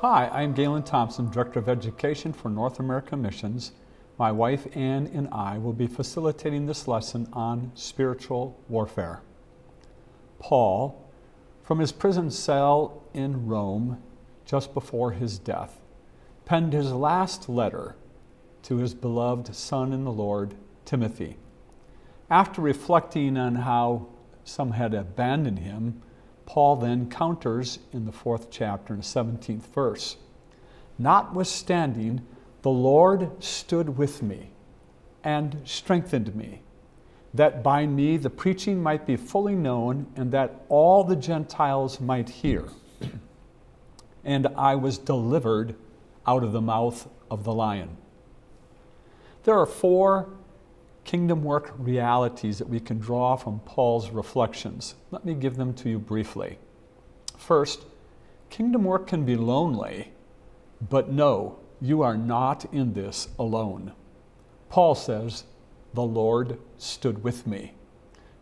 Hi, I'm Galen Thompson, Director of Education for North America Missions. My wife Ann and I will be facilitating this lesson on spiritual warfare. Paul, from his prison cell in Rome just before his death, penned his last letter to his beloved son in the Lord, Timothy. After reflecting on how some had abandoned him, Paul then counters in the 4th chapter and 17th verse. Notwithstanding, the Lord stood with me and strengthened me, that by me the preaching might be fully known and that all the Gentiles might hear. And I was delivered out of the mouth of the lion. There are 4 kingdom work realities that we can draw from Paul's reflections. Let me give them to you briefly. First, kingdom work can be lonely, but no, you are not in this alone. Paul says, the Lord stood with me.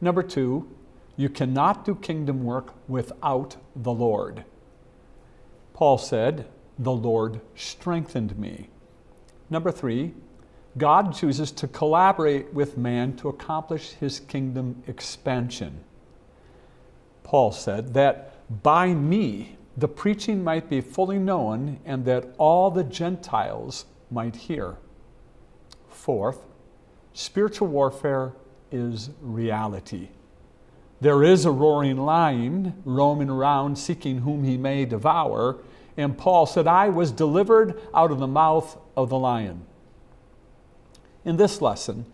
Number 2, you cannot do kingdom work without the Lord. Paul said, the Lord strengthened me. Number 3, God chooses to collaborate with man to accomplish his kingdom expansion. Paul said that by me the preaching might be fully known and that all the Gentiles might hear. Fourth, spiritual warfare is reality. There is a roaring lion roaming around seeking whom he may devour, and Paul said, I was delivered out of the mouth of the lion. In this lesson,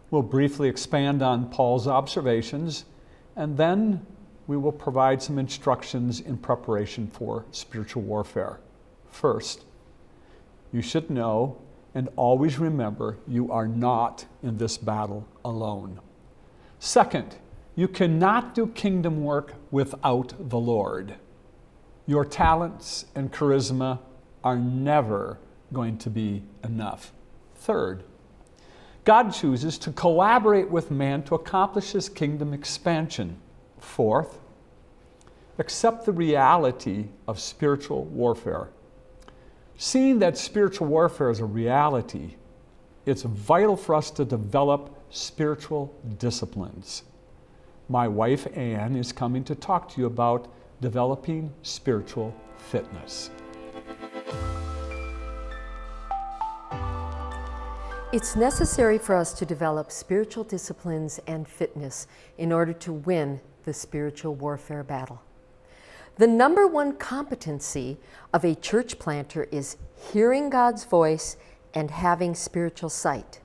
we'll briefly expand on Paul's observations, and then we will provide some instructions in preparation for spiritual warfare. First, you should know and always remember you are not in this battle alone. Second, you cannot do kingdom work without the Lord. Your talents and charisma are never going to be enough. Third, God chooses to collaborate with man to accomplish his kingdom expansion. Fourth, accept the reality of spiritual warfare. Seeing that spiritual warfare is a reality, it's vital for us to develop spiritual disciplines. My wife Ann is coming to talk to you about developing spiritual fitness. It's necessary for us to develop spiritual disciplines and fitness in order to win the spiritual warfare battle. The number one competency of a church planter is hearing God's voice and having spiritual sight.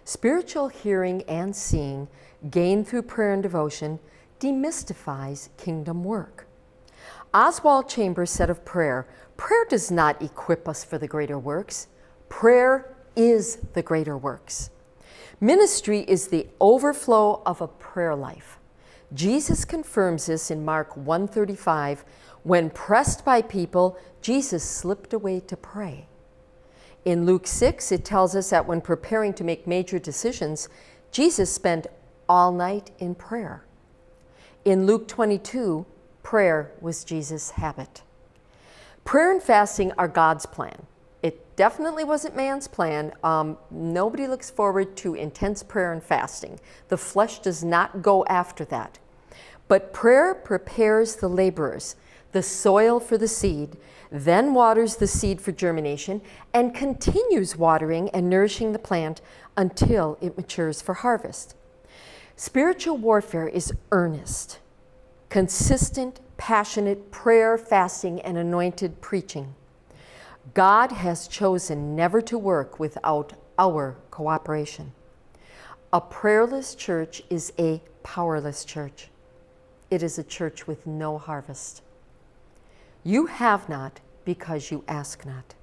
Spiritual hearing and seeing, gained through prayer and devotion, demystifies kingdom work. Oswald Chambers said of prayer, prayer does not equip us for the greater works. Prayer is the greater works. Ministry is the overflow of a prayer life. Jesus confirms this in Mark 1:35. When pressed by people, Jesus slipped away to pray. In Luke 6, it tells us that when preparing to make major decisions, Jesus spent all night in prayer. In Luke 22, prayer was Jesus' habit. Prayer and fasting are God's plan. It definitely wasn't man's plan. Nobody looks forward to intense prayer and fasting. The flesh does not go after that. But prayer prepares the laborers, the soil for the seed, then waters the seed for germination, and continues watering and nourishing the plant until it matures for harvest. Spiritual warfare is earnest, consistent, passionate prayer, fasting, and anointed preaching. God has chosen never to work without our cooperation. A prayerless church is a powerless church. It is a church with no harvest. You have not because you ask not.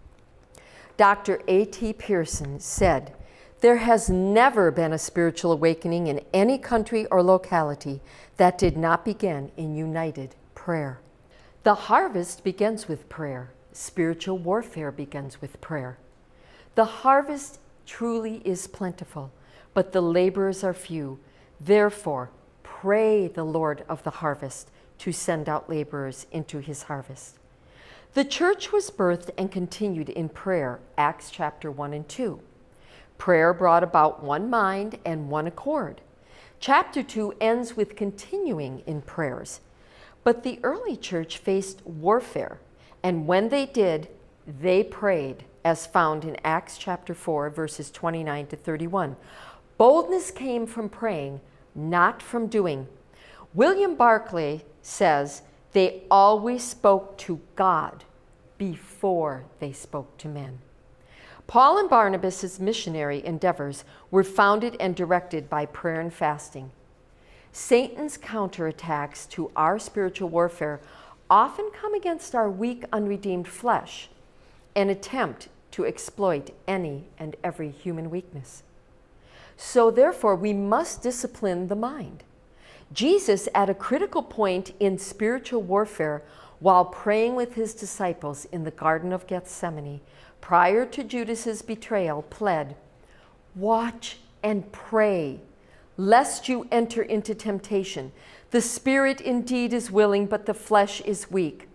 Dr. A.T. Pearson said, there has never been a spiritual awakening in any country or locality that did not begin in united prayer. The harvest begins with prayer. Spiritual warfare begins with prayer. The harvest truly is plentiful, but the laborers are few. Therefore, pray the Lord of the harvest to send out laborers into his harvest. The church was birthed and continued in prayer, Acts chapter 1 and 2. Prayer brought about one mind and one accord. Chapter 2 ends with continuing in prayers. But the early church faced warfare, and when they did, they prayed, as found in Acts chapter 4, verses 29 to 31. Boldness came from praying, not from doing. William Barclay says they always spoke to God before they spoke to men. Paul and Barnabas' missionary endeavors were founded and directed by prayer and fasting. Satan's counterattacks to our spiritual warfare often come against our weak, unredeemed flesh, an attempt to exploit any and every human weakness. So therefore, we must discipline the mind. Jesus, at a critical point in spiritual warfare, while praying with his disciples in the Garden of Gethsemane, prior to Judas's betrayal, pled, "Watch and pray, lest you enter into temptation. The spirit indeed is willing, but the flesh is weak."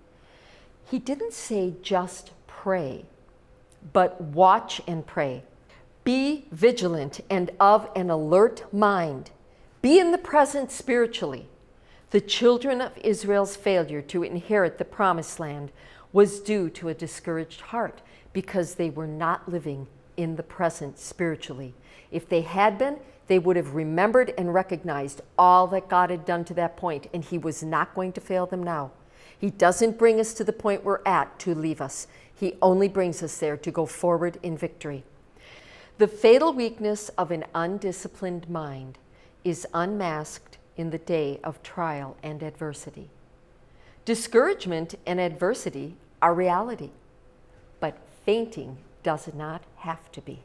He didn't say just pray, but watch and pray. Be vigilant and of an alert mind. Be in the present spiritually. The children of Israel's failure to inherit the promised land was due to a discouraged heart because they were not living in the present spiritually. If they had been, they would have remembered and recognized all that God had done to that point, and he was not going to fail them now. He doesn't bring us to the point we're at to leave us. He only brings us there to go forward in victory. The fatal weakness of an undisciplined mind is unmasked in the day of trial and adversity. Discouragement and adversity are reality, but fainting does not have to be.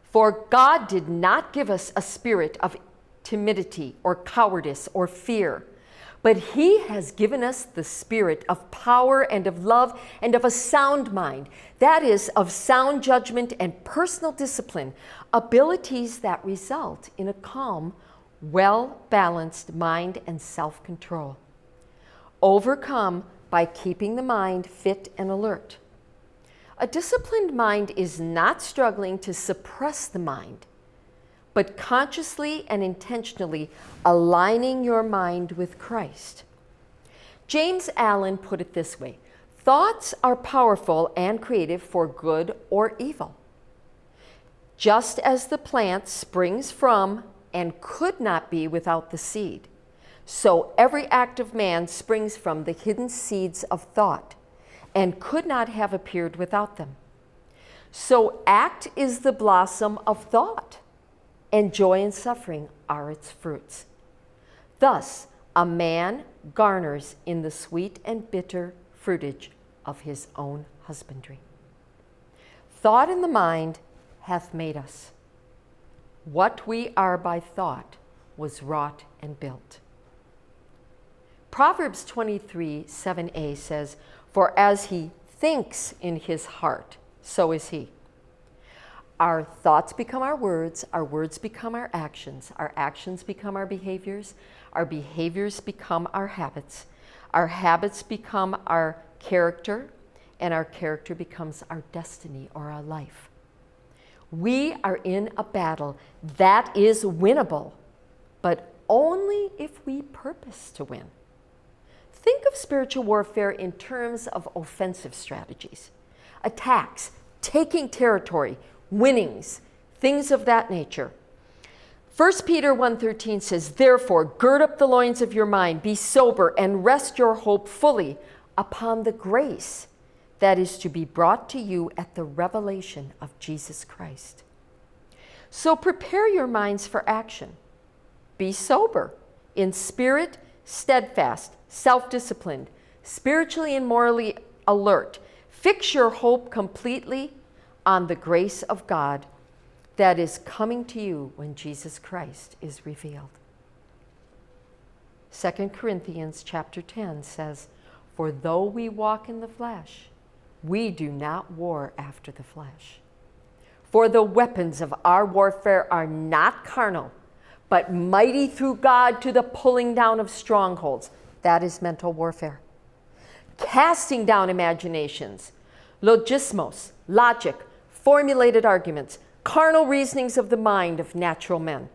For God did not give us a spirit of timidity or cowardice or fear, but he has given us the spirit of power and of love and of a sound mind, that is, of sound judgment and personal discipline, abilities that result in a calm, well-balanced mind and self-control. Overcome by keeping the mind fit and alert. A disciplined mind is not struggling to suppress the mind, but consciously and intentionally aligning your mind with Christ. James Allen put it this way: thoughts are powerful and creative for good or evil. Just as the plant springs from and could not be without the seed, so every act of man springs from the hidden seeds of thought and could not have appeared without them. So act is the blossom of thought, and joy and suffering are its fruits. Thus, a man garners in the sweet and bitter fruitage of his own husbandry. Thought in the mind hath made us. What we are by thought was wrought and built. Proverbs 23:7a says, "For as he thinks in his heart, so is he." Our thoughts become our words become our actions become our behaviors become our habits become our character, and our character becomes our destiny or our life. We are in a battle that is winnable, but only if we purpose to win. Think of spiritual warfare in terms of offensive strategies, attacks, taking territory, winnings, things of that nature. 1 Peter 1:13 says, "Therefore, gird up the loins of your mind, be sober, and rest your hope fully upon the grace that is to be brought to you at the revelation of Jesus Christ." So prepare your minds for action. Be sober, in spirit, steadfast, self-disciplined, spiritually and morally alert. Fix your hope completely on the grace of God that is coming to you when Jesus Christ is revealed. 2 Corinthians chapter 10 says, "For though we walk in the flesh, we do not war after the flesh. For the weapons of our warfare are not carnal, but mighty through God to the pulling down of strongholds." That is mental warfare. casting down imaginations, logismos, logic, formulated arguments, carnal reasonings of the mind of natural men,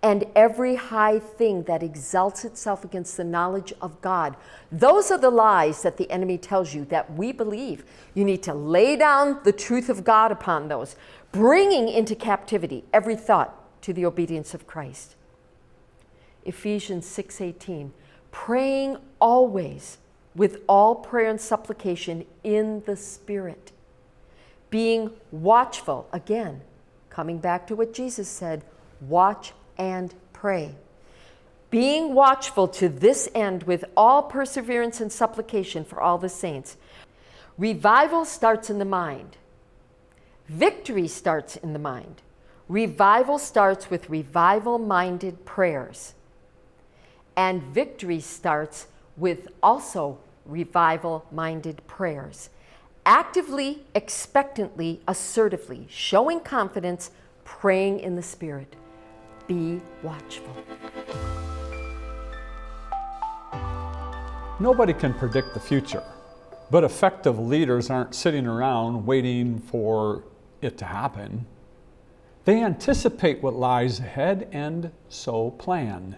and every high thing that exalts itself against the knowledge of God. Those are the lies that the enemy tells you that we believe. You need to lay down the truth of God upon those, bringing into captivity every thought to the obedience of Christ. Ephesians 6:18, praying always with all prayer and supplication in the Spirit, being watchful, again, coming back to what Jesus said, watch and pray. Being watchful to this end with all perseverance and supplication for all the saints. Revival starts in the mind. Victory starts in the mind. Revival starts with revival-minded prayers. And victory starts with also revival-minded prayers. Actively, expectantly, assertively, showing confidence, praying in the Spirit. Be watchful. Nobody can predict the future, but effective leaders aren't sitting around waiting for it to happen. They anticipate what lies ahead and so plan.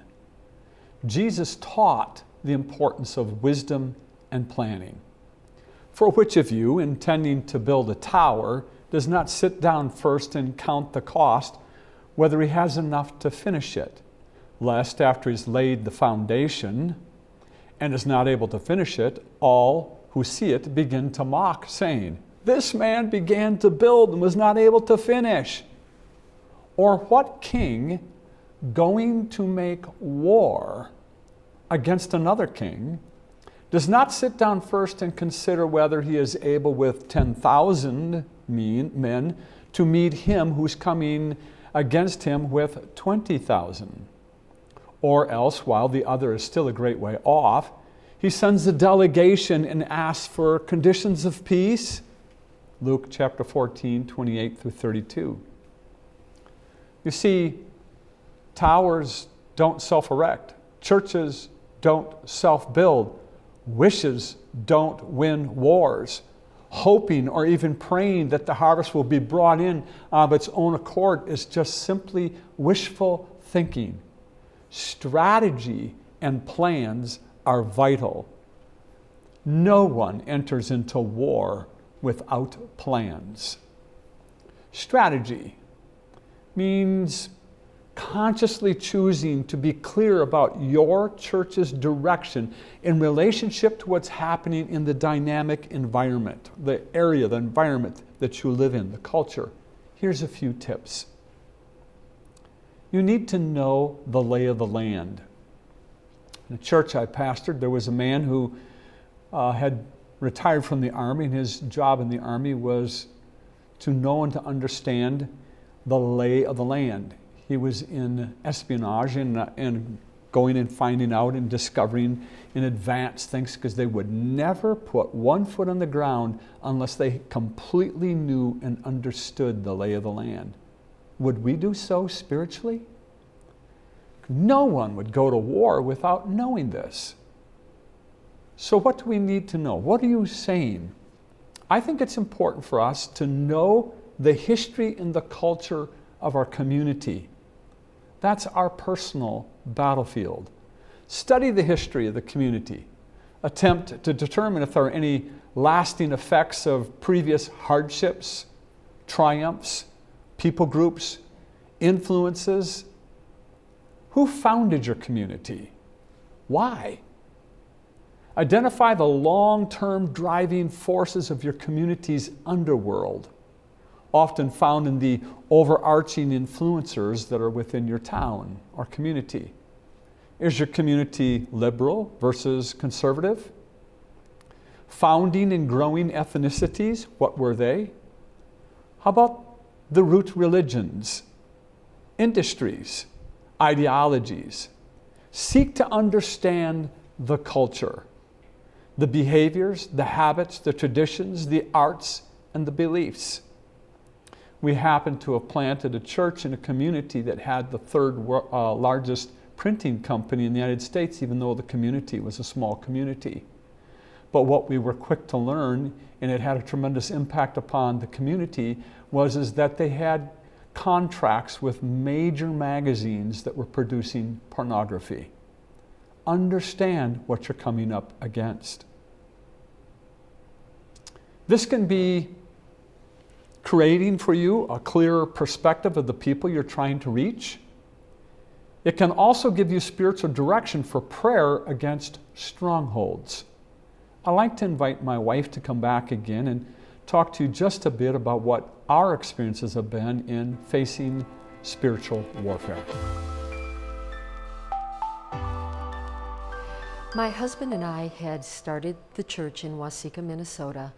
Jesus taught the importance of wisdom and planning. For which of you, intending to build a tower, does not sit down first and count the cost, whether he has enough to finish it, lest after he's laid the foundation and is not able to finish it, all who see it begin to mock, saying, "This man began to build and was not able to finish." Or what king, going to make war against another king, does not sit down first and consider whether he is able with 10,000 men to meet him who's coming against him with 20,000? Or else, while the other is still a great way off, he sends a delegation and asks for conditions of peace? Luke chapter 14, 28 through 32. You see, towers don't self-erect. Churches don't self-build. Wishes don't win wars. Hoping or even praying that the harvest will be brought in of its own accord is just simply wishful thinking. Strategy and plans are vital. No one enters into war without plans. Strategy means consciously choosing to be clear about your church's direction in relationship to what's happening in the dynamic environment, the area, the environment that you live in, the culture. Here's a few tips. You need to know the lay of the land. In the church I pastored, there was a man who had retired from the Army, and his job in the Army was to know and to understand the lay of the land. He was in espionage and going and finding out and discovering in advance things, because they would never put one foot on the ground unless they completely knew and understood the lay of the land. Would we do so spiritually? No one would go to war without knowing this. So what do we need to know? What are you saying? I think it's important for us to know the history and the culture of our community. That's our personal battlefield. Study the history of the community. Attempt to determine if there are any lasting effects of previous hardships, triumphs, people groups, influences. Who founded your community? Why? Identify the long-term driving forces of your community's underworld, often found in the overarching influencers that are within your town or community. Is your community liberal versus conservative? Founding and growing ethnicities, what were they? How about the root religions, industries, ideologies? Seek to understand the culture, the behaviors, the habits, the traditions, the arts, and the beliefs. We happen to have planted a church in a community that had the third largest printing company in the United States, even though the community was a small community. But what we were quick to learn, and it had a tremendous impact upon the community, was that they had contracts with major magazines that were producing pornography. Understand what you're coming up against. This can be creating for you a clearer perspective of the people you're trying to reach. It can also give you spiritual direction for prayer against strongholds. I'd like to invite my wife to come back again and talk to you just a bit about what our experiences have been in facing spiritual warfare. My husband and I had started the church in Waseca, Minnesota,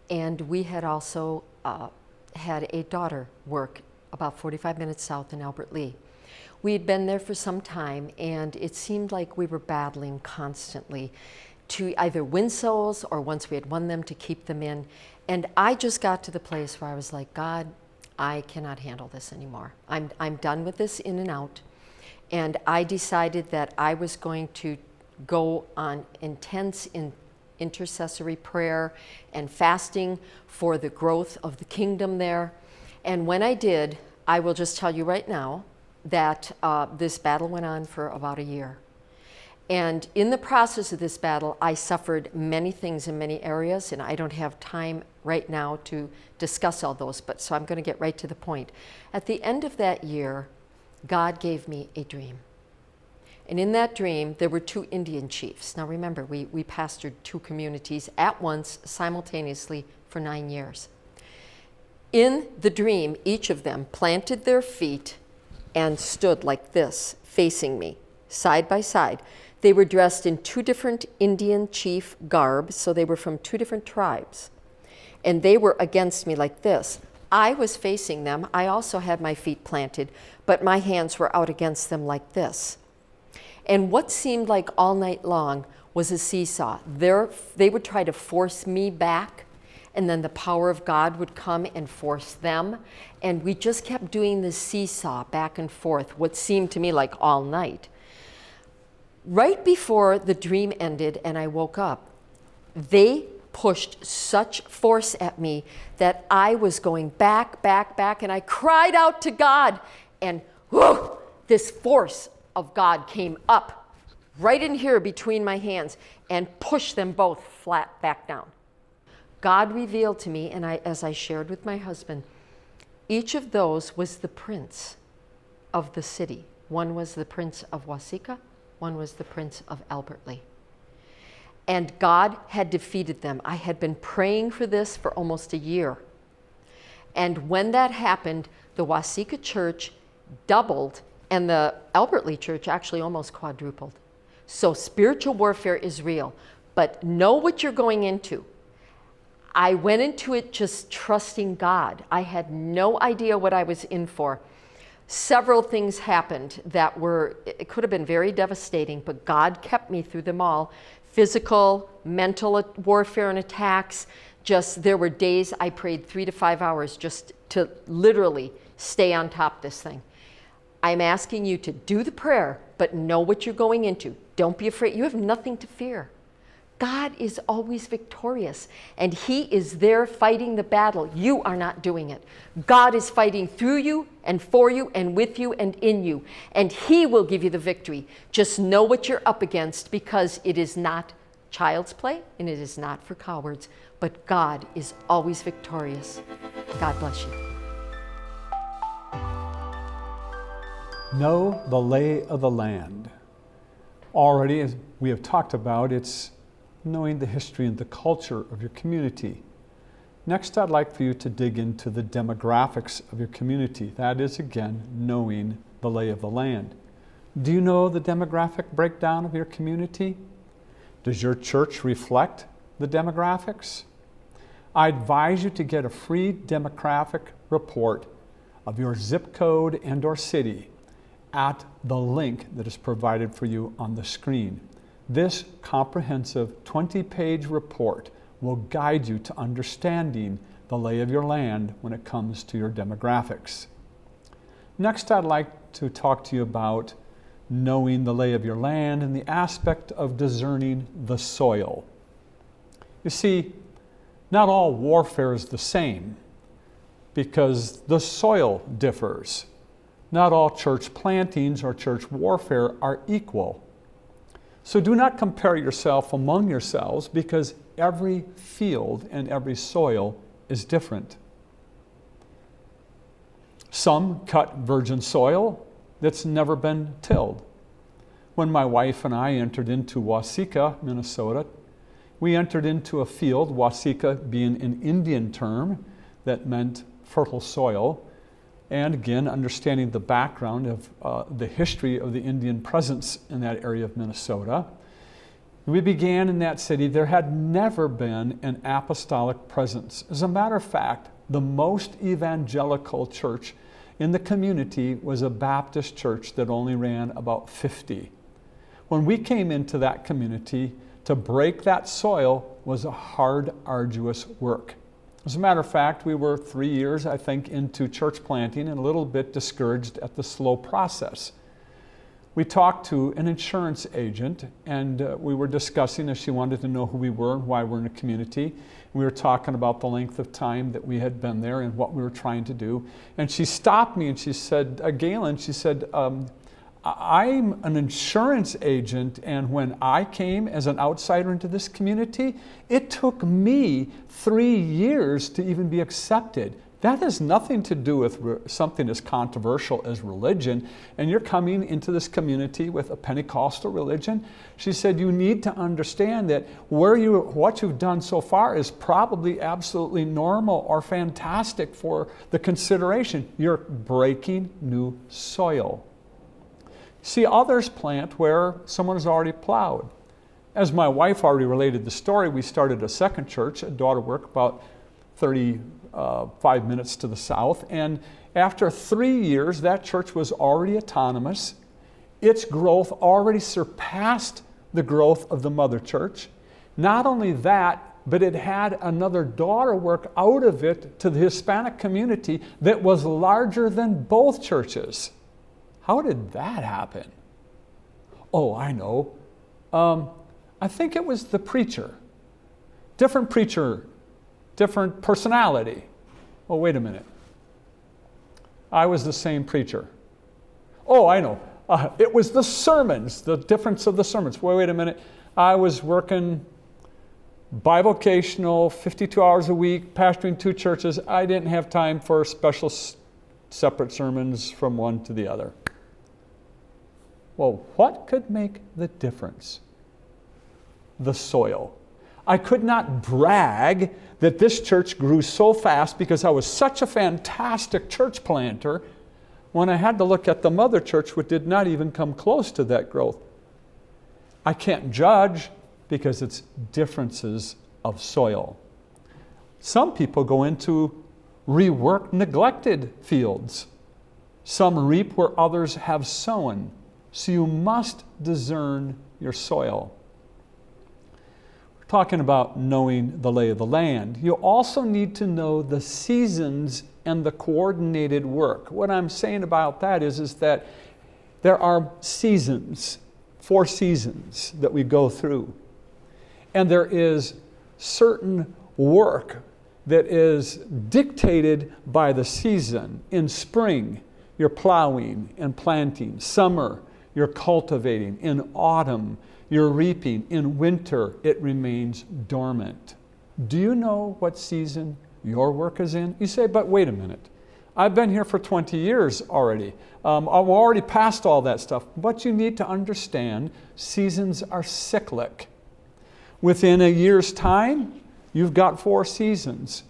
and we had also had a daughter work about 45 minutes south in Albert Lea. We had been there for some time, and it seemed like we were battling constantly to either win souls, or once we had won them, to keep them in. And I just got to the place where I was like, God, I cannot handle this anymore. I'm done with this in and out. And I decided that I was going to go on intense intercessory prayer and fasting for the growth of the kingdom there. And when I did, I will just tell you right now that this battle went on for about a year. And in the process of this battle, I suffered many things in many areas, and I don't have time right now to discuss all those, but so I'm going to get right to the point. At the end of that year, God gave me a dream. And in that dream, there were two Indian chiefs. Now remember, we pastored two communities at once, simultaneously, for 9 years. In the dream, each of them planted their feet and stood like this, facing me, side by side. They were dressed in two different Indian chief garbs, so they were from two different tribes. And they were against me like this. I was facing them. I also had my feet planted, but my hands were out against them like this. And what seemed like all night long was a seesaw. They would try to force me back, and then the power of God would come and force them. And we just kept doing this seesaw back and forth, what seemed to me like all night. Right before the dream ended and I woke up, they pushed such force at me that I was going back, and I cried out to God, and whoo, this force of God came up right in here between my hands and pushed them both flat back down. God revealed to me, and as I shared with my husband, each of those was the prince of the city. One was the prince of Waseca, one was the prince of Albert Lea. And God had defeated them. I had been praying for this for almost a year. And when that happened, the Waseca church doubled, and the Albert Lea church actually almost quadrupled. So spiritual warfare is real, but know what you're going into. I went into it just trusting God. I had no idea what I was in for. Several things happened that it could have been very devastating, but God kept me through them all. Physical, mental warfare and attacks. There were days I prayed 3 to 5 hours just to literally stay on top of this thing. I'm asking you to do the prayer, but know what you're going into. Don't be afraid. You have nothing to fear. God is always victorious, and He is there fighting the battle. You are not doing it. God is fighting through you and for you and with you and in you, and He will give you the victory. Just know what you're up against, because it is not child's play and it is not for cowards, but God is always victorious. God bless you. Know the lay of the land. Already, as we have talked about, it's knowing the history and the culture of your community. Next, I'd like for you to dig into the demographics of your community. That is, again, knowing the lay of the land. Do you know the demographic breakdown of your community? Does your church reflect the demographics? I advise you to get a free demographic report of your zip code and/or city at the link that is provided for you on the screen. This comprehensive 20-page report will guide you to understanding the lay of your land when it comes to your demographics. Next, I'd like to talk to you about knowing the lay of your land and the aspect of discerning the soil. You see, not all warfare is the same because the soil differs. Not all church plantings or church warfare are equal. So do not compare yourself among yourselves because every field and every soil is different. Some cut virgin soil that's never been tilled. When my wife and I entered into Waseca, Minnesota, we entered into a field, Waseca being an Indian term that meant fertile soil, and again, understanding the background of the history of the Indian presence in that area of Minnesota. We began in that city. There had never been an apostolic presence. As a matter of fact, the most evangelical church in the community was a Baptist church that only ran about 50. When we came into that community, to break that soil was a hard, arduous work. As a matter of fact, we were 3 years, I think, into church planting and a little bit discouraged at the slow process. We talked to an insurance agent, and we were discussing if she wanted to know who we were and why we're in a community. We were talking about the length of time that we had been there and what we were trying to do. And she stopped me and she said, Galen, she said, I'm an insurance agent, and when I came as an outsider into this community, it took me 3 years to even be accepted. That has nothing to do with something as controversial as religion, and you're coming into this community with a Pentecostal religion. She said, you need to understand that what you've done so far is probably absolutely normal or fantastic for the consideration. You're breaking new soil. See, others plant where someone has already plowed. As my wife already related the story, we started a second church, a daughter work, about 35 minutes to the south. And after 3 years, that church was already autonomous. Its growth already surpassed the growth of the mother church. Not only that, but it had another daughter work out of it to the Hispanic community that was larger than both churches. How did that happen? Oh, I know. I think it was the preacher. Different preacher, different personality. Oh, wait a minute. I was the same preacher. Oh, I know. It was the sermons, the difference of the sermons. Wait a minute. I was working bivocational, 52 hours a week, pastoring 2 churches. I didn't have time for special separate sermons from one to the other. Well, what could make the difference? The soil. I could not brag that this church grew so fast because I was such a fantastic church planter when I had to look at the mother church, which did not even come close to that growth. I can't judge because it's differences of soil. Some people go into reworked, neglected fields. Some reap where others have sown. So you must discern your soil. We're talking about knowing the lay of the land. You also need to know the seasons and the coordinated work. What I'm saying about that is that there are seasons, 4 seasons that we go through. And there is certain work that is dictated by the season. In spring, you're plowing and planting. Summer, you're cultivating. In autumn, you're reaping. In winter, it remains dormant. Do you know what season your work is in? You say, but wait a minute. I've been here for 20 years already. I'm already past all that stuff. But you need to understand, seasons are cyclic. Within a year's time, you've got 4 seasons.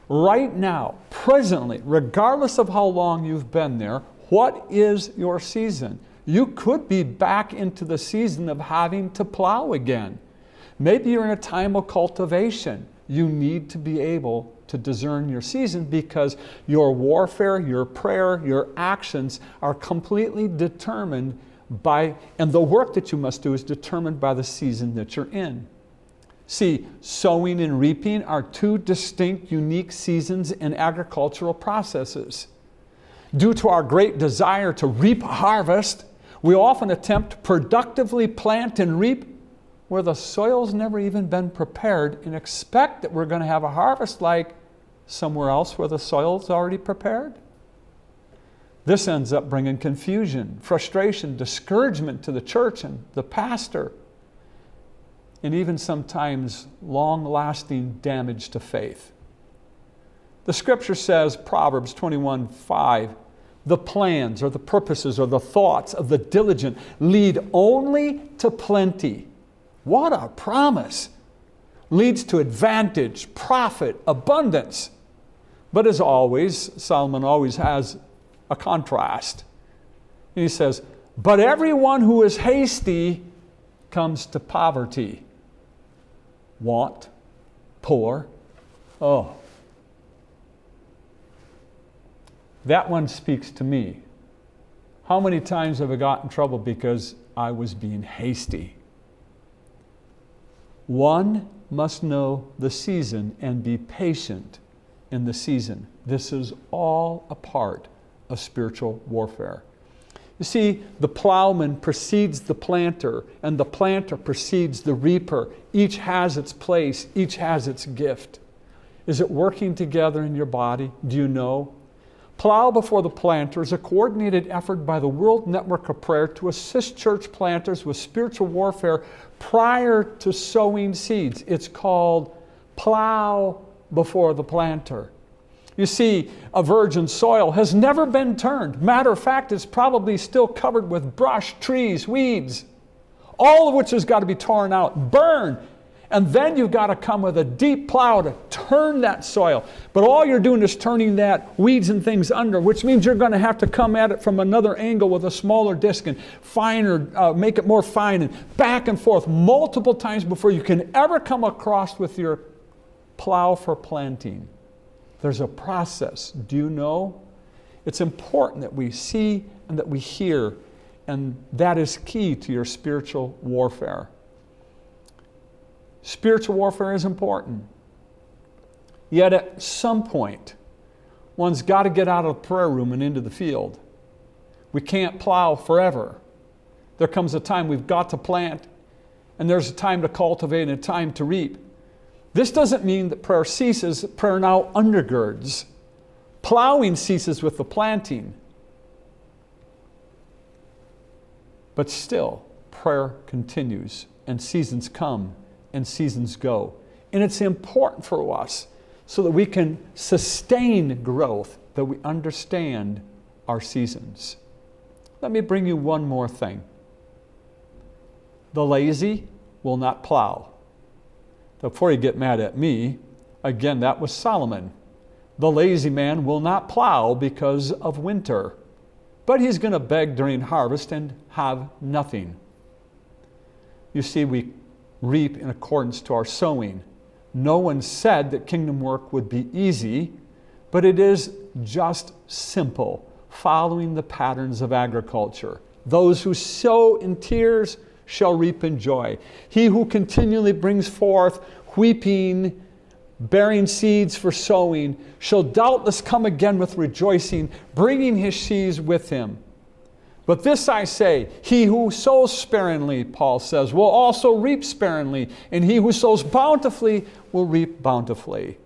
Right now, presently, regardless of how long you've been there, what is your season? You could be back into the season of having to plow again. Maybe you're in a time of cultivation. You need to be able to discern your season because your warfare, your prayer, your actions are completely determined by, and the work that you must do is determined by the season that you're in. See, sowing and reaping are 2 distinct, unique seasons in agricultural processes. Due to our great desire to reap a harvest, we often attempt to productively plant and reap where the soil's never even been prepared and expect that we're going to have a harvest like somewhere else where the soil's already prepared? This ends up bringing confusion, frustration, discouragement to the church and the pastor, and even sometimes long-lasting damage to faith. The scripture says, Proverbs 21:5, the plans or the purposes or the thoughts of the diligent lead only to plenty. What a promise! Leads to advantage, profit, abundance. But as always, Solomon always has a contrast. And he says, but everyone who is hasty comes to poverty. Want, poor, oh. That one speaks to me. How many times have I got in trouble because I was being hasty? One must know the season and be patient in the season. This is all a part of spiritual warfare. You see, the plowman precedes the planter, and the planter precedes the reaper. Each has its place, each has its gift. Is it working together in your body? Do you know? Plow Before the Planter is a coordinated effort by the World Network of Prayer to assist church planters with spiritual warfare prior to sowing seeds. It's called Plow Before the Planter. You see, a virgin soil has never been turned. Matter of fact, it's probably still covered with brush, trees, weeds, all of which has got to be torn out, burned. And then you've got to come with a deep plow to turn that soil. But all you're doing is turning that weeds and things under, which means you're going to have to come at it from another angle with a smaller disc and finer, make it more fine and back and forth multiple times before you can ever come across with your plow for planting. There's a process. Do you know? It's important that we see and that we hear, and that is key to your spiritual warfare. Spiritual warfare is important. Yet at some point, one's got to get out of the prayer room and into the field. We can't plow forever. There comes a time we've got to plant, and there's a time to cultivate and a time to reap. This doesn't mean that prayer ceases. Prayer now undergirds. Plowing ceases with the planting. But still, prayer continues, and seasons come and seasons go. And it's important for us so that we can sustain growth, that we understand our seasons. Let me bring you one more thing. The lazy will not plow. Before you get mad at me, again, that was Solomon. The lazy man will not plow because of winter, but he's going to beg during harvest and have nothing. You see, we reap in accordance to our sowing. No one said that kingdom work would be easy, but it is just simple, following the patterns of agriculture. Those who sow in tears shall reap in joy. He who continually brings forth weeping, bearing seeds for sowing, shall doubtless come again with rejoicing, bringing his sheaves with him. But this I say, he who sows sparingly, Paul says, will also reap sparingly, and he who sows bountifully will reap bountifully.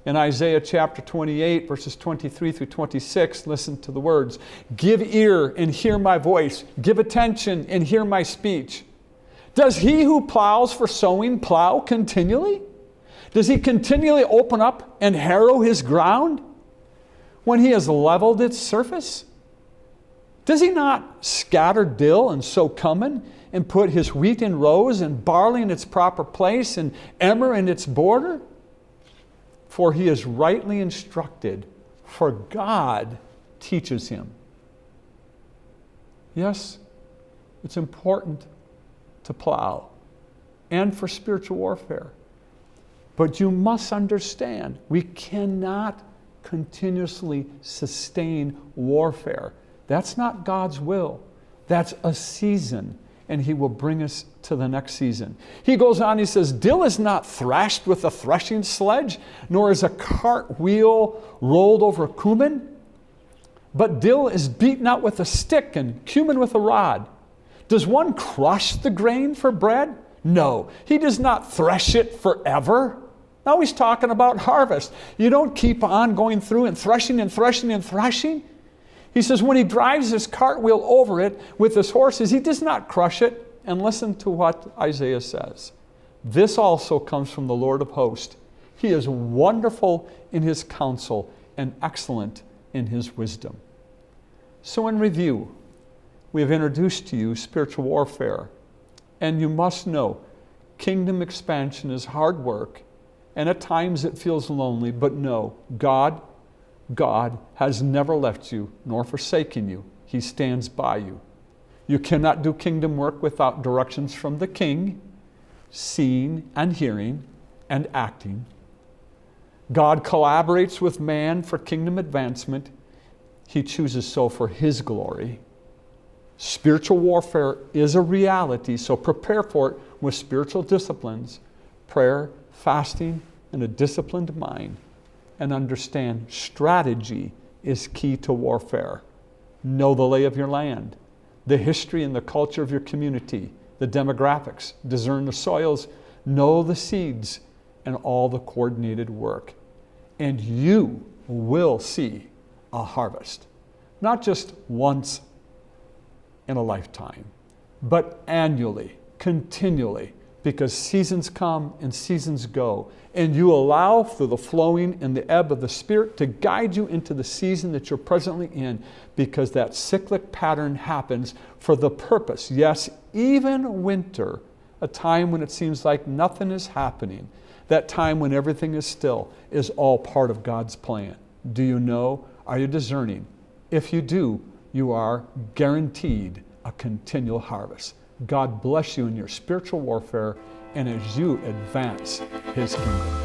In Isaiah chapter 28, verses 23 through 26, listen to the words. Give ear and hear my voice. Give attention and hear my speech. Does he who plows for sowing plow continually? Does he continually open up and harrow his ground when he has leveled its surface? Does he not scatter dill and sow cumin and put his wheat in rows and barley in its proper place and emmer in its border? For he is rightly instructed, for God teaches him. Yes, it's important to plow and for spiritual warfare. But you must understand, we cannot continuously sustain warfare. That's not God's will. That's a season, and he will bring us to the next season. He goes on, he says, dill is not thrashed with a threshing sledge, nor is a cart wheel rolled over cumin. But dill is beaten out with a stick and cumin with a rod. Does one crush the grain for bread No, he does not thresh it forever. Now he's talking about harvest. You don't keep on going through and threshing and threshing and threshing. He says when he drives his cartwheel over it with his horses, he does not crush it. And listen to what Isaiah says. This also comes from the Lord of hosts. He is wonderful in his counsel and excellent in his wisdom. So in review, we have introduced to you spiritual warfare. And you must know, kingdom expansion is hard work. And at times it feels lonely, but no, God has never left you nor forsaken you. He stands by you. You cannot do kingdom work without directions from the King, seeing and hearing and acting. God collaborates with man for kingdom advancement. He chooses so for his glory. Spiritual warfare is a reality, so prepare for it with spiritual disciplines, prayer, fasting, and a disciplined mind. And understand strategy is key to warfare. Know the lay of your land, the history and the culture of your community, the demographics, discern the soils, know the seeds, and all the coordinated work. And you will see a harvest. Not just once in a lifetime, but annually, continually, because seasons come and seasons go. And you allow for the flowing and the ebb of the Spirit to guide you into the season that you're presently in, because that cyclic pattern happens for the purpose. Yes, even winter, a time when it seems like nothing is happening, that time when everything is still, is all part of God's plan. Do you know? Are you discerning? If you do, you are guaranteed a continual harvest. God bless you in your spiritual warfare and as you advance his kingdom.